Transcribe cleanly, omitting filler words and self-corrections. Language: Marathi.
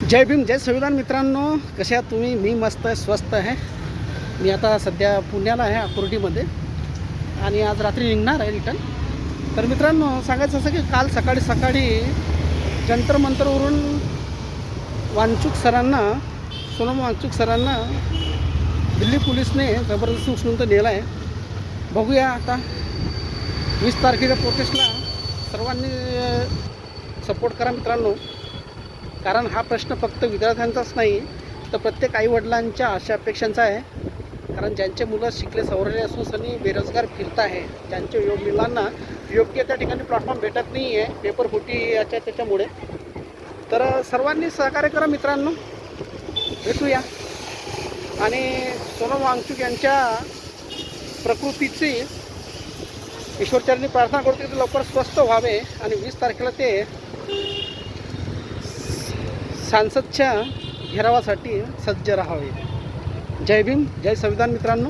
जय भीम जय संविधान मित्रांनो, कशा आहात तुम्ही? मी मस्त आहे, स्वस्त आहे. मी आता सध्या पुण्याला आहे, आकुर्डीमध्ये, आणि आज रात्री निघणार आहे रिटर्न. तर मित्रांनो, सांगायचं असं की काल सकाळी सकाळी जंतर मंतरवरून सोनम वांगचूक सरांना दिल्ली पोलिसने जबरदस्ती उचलून तर नेला आहे. बघूया आता 20 तारखेच्या प्रोटेस्टला सर्वांनी सपोर्ट करा मित्रांनो, कारण हा प्रश्न फक्त विद्यार्थ्यांचाच नाही तर प्रत्येक आईवडिलांच्या आशा अपेक्षांचा आहे. कारण ज्यांचे मुलं शिकले सवरले असून सनी बेरोजगार फिरत आहे, ज्यांच्या मुलांना योग्य त्या ठिकाणी प्लॅटफॉर्म भेटत नाही आहे पेपर फुटी त्याच्यामुळे. तर सर्वांनी सहकार्य करा मित्रांनो, भेटूया. आणि सोनम वांगचूक यांच्या प्रकृतीची ईश्वरचरणी प्रार्थना करतो की ते लवकर स्वस्थ व्हावे आणि 20 तारखेला ते संसदच्या घेरावासाठी सज्ज राहावे. जय भीम जय संविधान मित्रांनो.